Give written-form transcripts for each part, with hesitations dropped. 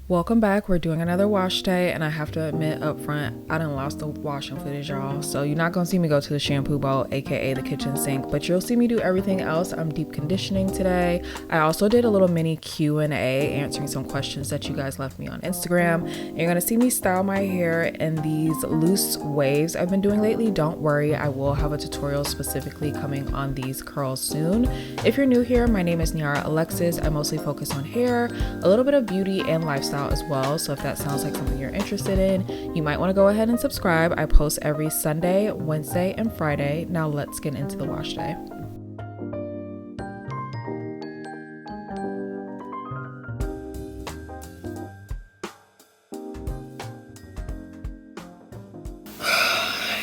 Welcome back. We're doing another wash day, and I have to admit up front, I done lost the washing footage, y'all. So you're not gonna see me go to the shampoo bowl, aka the kitchen sink, but you'll see me do everything else. I'm deep conditioning today. I also did a little mini Q&A answering some questions that you guys left me on Instagram. And you're gonna see me style my hair in these loose waves I've been doing lately. Don't worry, I will have a tutorial specifically coming on these curls soon. If you're new here, my name is Niara Alexis. I mostly focus on hair, a little bit of beauty and lifestyle as well. So if that sounds like something you're interested in, you might want to go ahead and subscribe. I post every Sunday, Wednesday, and Friday. Now let's get into the wash day.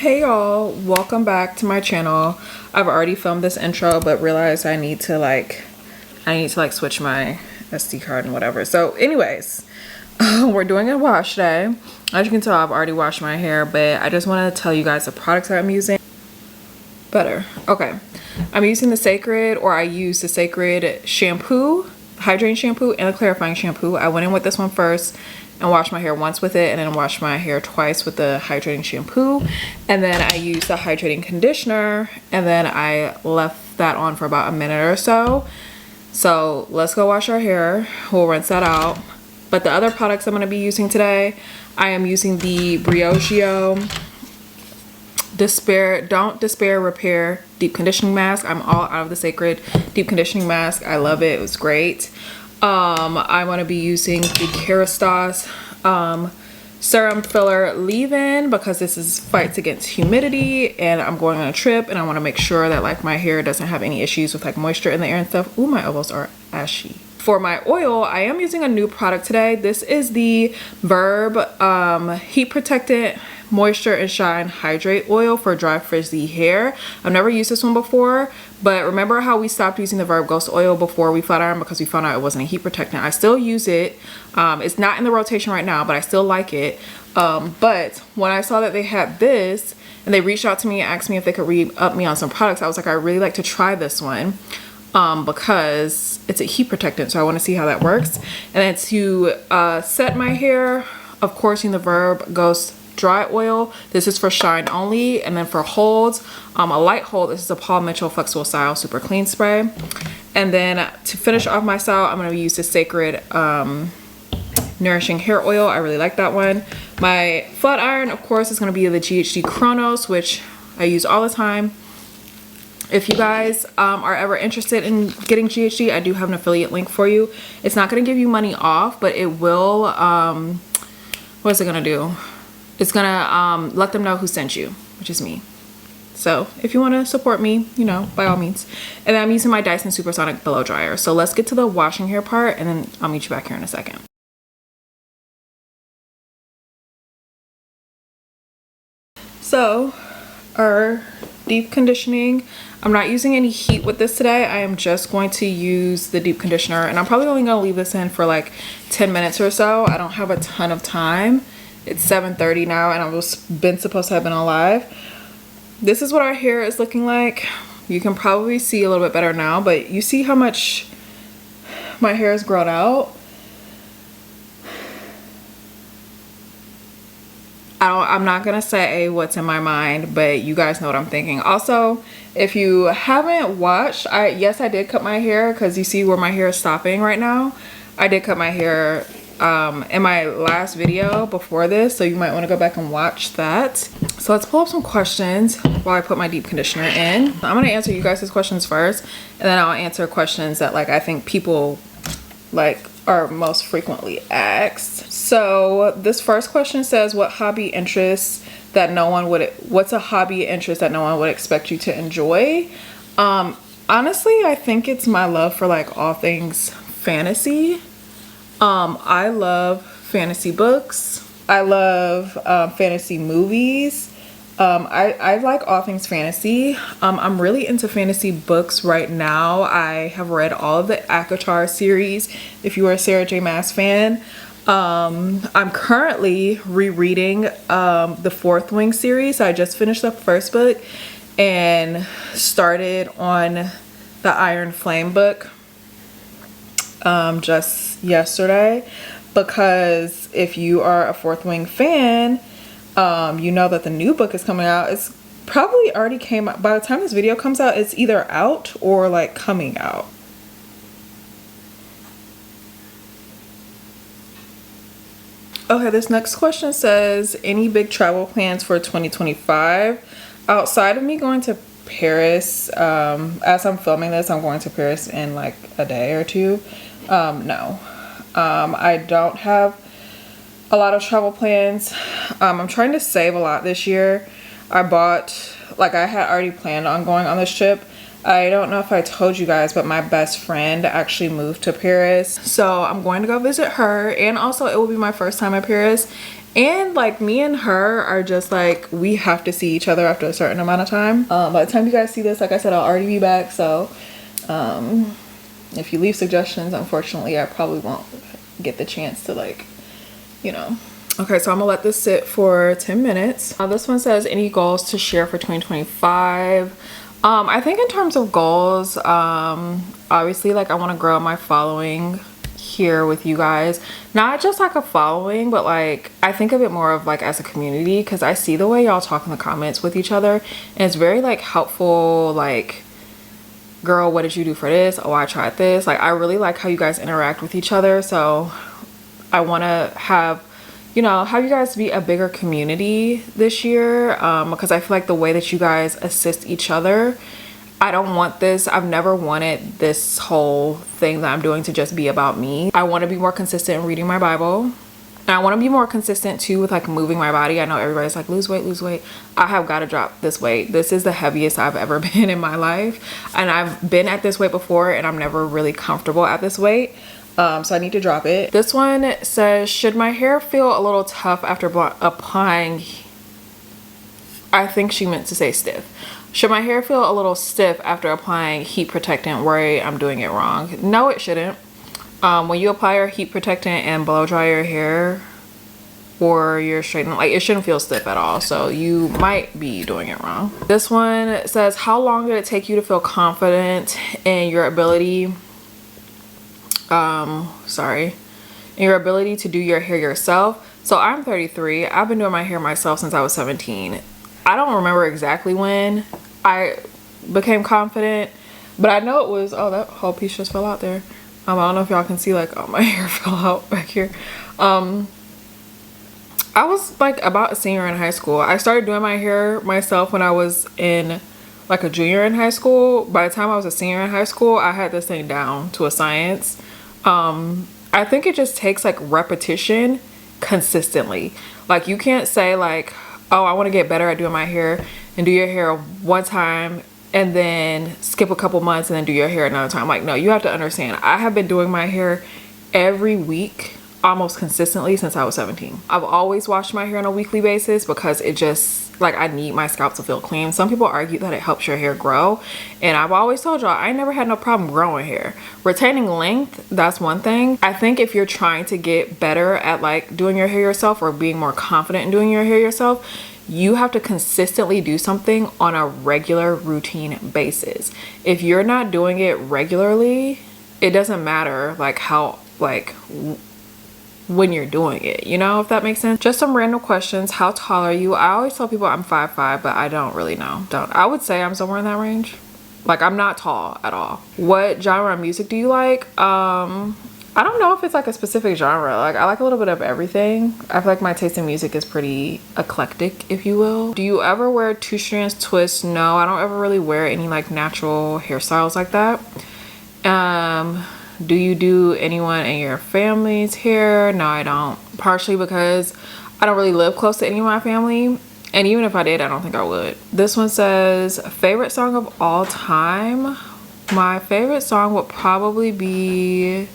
Hey y'all, welcome back to my channel. I've already filmed this intro but realized I need to switch my SD card and whatever. So anyways, we're doing a wash day. As you can tell, I've already washed my hair, but I just want to tell you guys the products that I'm using. Better. Okay. I'm using I use the Sacred shampoo, hydrating shampoo, and the clarifying shampoo. I went in with this one first and washed my hair once with it, and then washed my hair twice with the hydrating shampoo. And then I used the hydrating conditioner, and then I left that on for about a minute or so. So let's go wash our hair. We'll rinse that out. But the other products I'm going to be using today, I am using the Briogeo Don't Despair Repair Deep Conditioning Mask. I'm all out of the Sacred Deep Conditioning Mask. I love it. It was great. I want to be using the Kerastase Serum Filler Leave-In because this fights against humidity, and I'm going on a trip and I want to make sure that like my hair doesn't have any issues with like moisture in the air and stuff. Ooh, my elbows are ashy. For my oil, I am using a new product today. This is the Verb Heat Protectant Moisture and Shine Hydrate Oil for dry frizzy hair. I've never used this one before, but remember how we stopped using the Verb Ghost Oil before we flat iron because we found out it wasn't a heat protectant. I still use it. It's not in the rotation right now, but I still like it. But when I saw that they had this and they reached out to me and asked me if they could re-up me on some products, I was like, I really like to try this one. Because it's a heat protectant, so I want to see how that works. And then to set my hair, of course, using the Verb Ghost Dry Oil. This is for shine only. And then for holds, a light hold, this is a Paul Mitchell Flexible Style Super Clean Spray. And then to finish off my style, I'm going to use the Sacred Nourishing Hair Oil. I really like that one. My flat iron, of course, is going to be the GHD Chronos, which I use all the time. If you guys are ever interested in getting GHD, I do have an affiliate link for you. It's not going to give you money off, but it will, what is it going to do? It's going to let them know who sent you, which is me. So if you want to support me, you know, by all means. And then I'm using my Dyson Supersonic Blow Dryer. So let's get to the washing hair part, and then I'll meet you back here in a second. So our deep conditioning, I'm not using any heat with this today. I am just going to use the deep conditioner, and I'm probably only going to leave this in for like 10 minutes or so. I don't have a ton of time. It's 7:30 now, and I've been supposed to have been on live. This is what our hair is looking like. You can probably see a little bit better now, but you see how much my hair has grown out. I'm not gonna say what's in my mind, but you guys know what I'm thinking. Also, if you haven't watched, yes, I did cut my hair, because you see where my hair is stopping right now. I did cut my hair in my last video before this, so you might want to go back and watch that. So let's pull up some questions while I put my deep conditioner in. I'm gonna answer you guys' questions first, and then I'll answer questions that like I think people like are most frequently asked. So this first question says, what's a hobby interest that no one would expect you to enjoy? Honestly, I think it's my love for like all things fantasy. I love fantasy books. I love fantasy movies. I like all things fantasy. I'm really into fantasy books right now. I have read all of the ACOTAR series, if you are a Sarah J Maas fan. I'm currently rereading the Fourth Wing series. I just finished the first book and started on the Iron Flame book just yesterday. because if you are a Fourth Wing fan, you know that the new book is coming out. It's probably already came out. By the time this video comes out, it's either out or like coming out. Okay, this next question says, any big travel plans for 2025? Outside of me going to Paris, as I'm filming this, I'm going to Paris in like a day or two. No. I don't have a lot of travel plans. I'm trying to save a lot this year. I had already planned on going on this trip. I don't know if I told you guys, but my best friend actually moved to Paris. So I'm going to go visit her, and also it will be my first time at Paris. And like, me and her are just like, we have to see each other after a certain amount of time. By the time you guys see this, like I said, I'll already be back. So if you leave suggestions, unfortunately, I probably won't get the chance to like, you know. Okay, so I'm gonna let this sit for 10 minutes. This one says, any goals to share for 2025? I think in terms of goals, obviously, like, I want to grow my following here with you guys. Not just like a following, but like, I think of it more of like as a community, because I see the way y'all talk in the comments with each other, and it's very like helpful. Like, girl, what did you do for this? Oh, I tried this. Like, I really like how you guys interact with each other. So I want to have, you know, have you guys be a bigger community this year, because I feel like the way that you guys assist each other, I don't want this. I've never wanted this whole thing that I'm doing to just be about me. I want to be more consistent in reading my Bible. And I want to be more consistent too with like moving my body. I know everybody's like, lose weight, lose weight. I have got to drop this weight. This is the heaviest I've ever been in my life. And I've been at this weight before, and I'm never really comfortable at this weight. So I need to drop it. This one says, should my hair feel a little tough after applying, I think she meant to say stiff. Should my hair feel a little stiff after applying heat protectant? Worry I'm doing it wrong. No, it shouldn't. When you apply your heat protectant and blow dry your hair or your straightening, like, it shouldn't feel stiff at all. So you might be doing it wrong. This one says, how long did it take you to feel confident in your ability to do your hair yourself? So I'm 33. I've been doing my hair myself since I was 17. I don't remember exactly when I became confident, but I know it was, oh, that whole piece just fell out there. I don't know if y'all can see, like, oh, my hair fell out back here. I was like about a senior in high school. I started doing my hair myself when I was in like a junior in high school. By the time I was a senior in high school, I had this thing down to a science. I think it just takes like repetition consistently. Like, you can't say like, oh, I want to get better at doing my hair, and do your hair one time and then skip a couple months and then do your hair another time. Like, no, you have to understand, I have been doing my hair every week almost consistently since I was 17. I've always washed my hair on a weekly basis because it just, like, I need my scalp to feel clean. Some people argue that it helps your hair grow, and I've always told y'all I never had no problem growing hair. Retaining length, that's one thing. I think if you're trying to get better at like doing your hair yourself or being more confident in doing your hair yourself, you have to consistently do something on a regular routine basis. If you're not doing it regularly, it doesn't matter like how, like, when you're doing it, you know, if that makes sense. Just some random questions. How tall are you? I always tell people I'm 5'5", but I don't really know. I would say I'm somewhere in that range. Like, I'm not tall at all. What genre of music do you like? I don't know if it's like a specific genre. Like, I like a little bit of everything. I feel like my taste in music is pretty eclectic, if you will. Do you ever wear 2 strands twists? No, I don't ever really wear any like natural hairstyles like that. Do you do anyone in your family's hair? No, I don't. Partially because I don't really live close to any of my family. And even if I did, I don't think I would. This one says, favorite song of all time? My favorite song would probably be...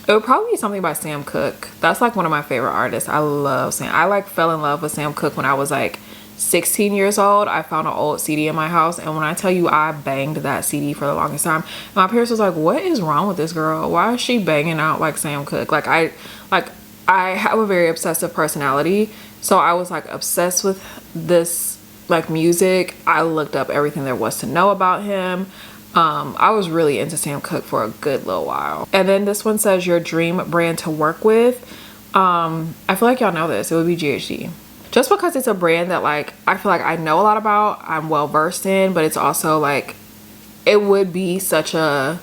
It would probably be something by Sam Cooke. That's like one of my favorite artists. I love Sam. I like fell in love with Sam Cooke when I was like 16 years old. I found an old CD in my house, and when I tell you I banged that CD for the longest time, my parents was like, what is wrong with this girl? Why is she banging out like Sam Cooke? Like I have a very obsessive personality, so I was like obsessed with this like music. I looked up everything there was to know about him. I was really into Sam Cooke for a good little while. And then this one says your dream brand to work with. I feel like y'all know this. It would be GHD. Just because it's a brand that like I feel like I know a lot about, I'm well versed in, but it's also like it would be such a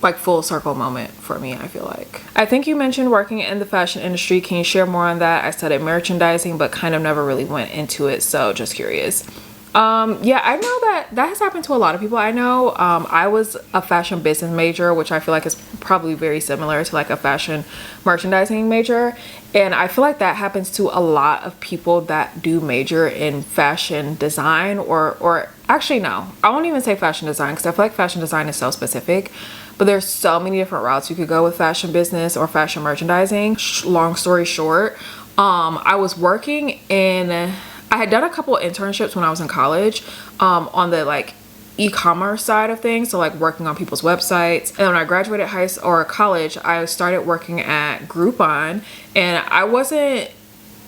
like full circle moment for me. I feel like I think you mentioned working in the fashion industry. Can you share more on that? I studied merchandising but kind of never really went into it, so just curious. Yeah, I know that has happened to a lot of people I know. I was a fashion business major, which I feel like is probably very similar to like a fashion merchandising major, and I feel like that happens to a lot of people that do major in fashion design, or actually no, I won't even say fashion design because I feel like fashion design is so specific, but there's so many different routes you could go with fashion business or fashion merchandising. Long story short, I was working in, I had done a couple of internships when I was in college, on the like e-commerce side of things, so like working on people's websites. And when I graduated high school or college, I started working at Groupon, and I wasn't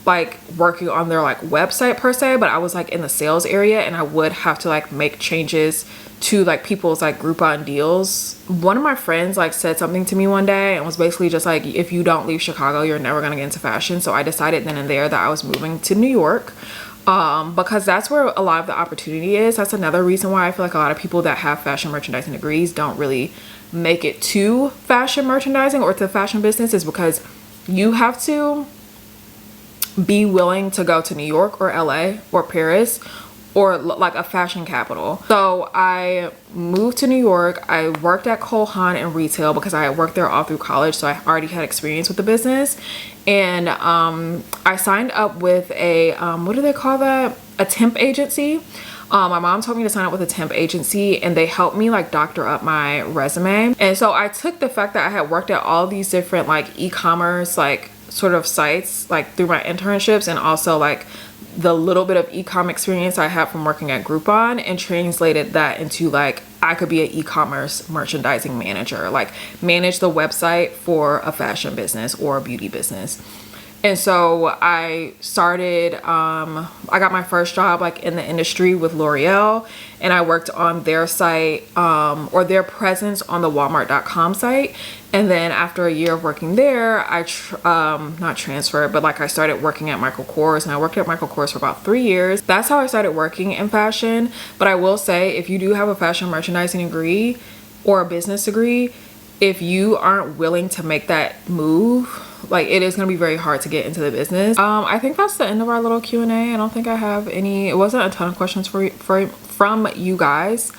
like working on their like website per se, but I was like in the sales area, and I would have to like make changes to like people's like Groupon deals. One of my friends like said something to me one day and was basically just like, if you don't leave Chicago, you're never gonna get into fashion. So I decided then and there that I was moving to New York, because that's where a lot of the opportunity is. That's another reason why I feel like a lot of people that have fashion merchandising degrees don't really make it to fashion merchandising or to fashion business, is because you have to be willing to go to New York or LA or Paris or like a fashion capital. So I moved to New York. I worked at Cole Haan in retail because I had worked there all through college, so I already had experience with the business. And I signed up with a what do they call that, a temp agency. My mom told me to sign up with a temp agency, and they helped me like doctor up my resume. And so I took the fact that I had worked at all these different like e-commerce like sort of sites like through my internships, and also like the little bit of e-com experience I had from working at Groupon, and translated that into like I could be an e-commerce merchandising manager, like manage the website for a fashion business or a beauty business. And so I started, I got my first job like in the industry with L'Oreal, and I worked on their site, or their presence on the Walmart.com site. And then after a year of working there, I not transferred, but like I started working at Michael Kors, and I worked at Michael Kors for about 3 years. That's how I started working in fashion. But I will say, if you do have a fashion merchandising degree or a business degree, if you aren't willing to make that move, like it is going to be very hard to get into the business. I think that's the end of our little Q&A. I don't think I have any, it wasn't a ton of questions from you guys.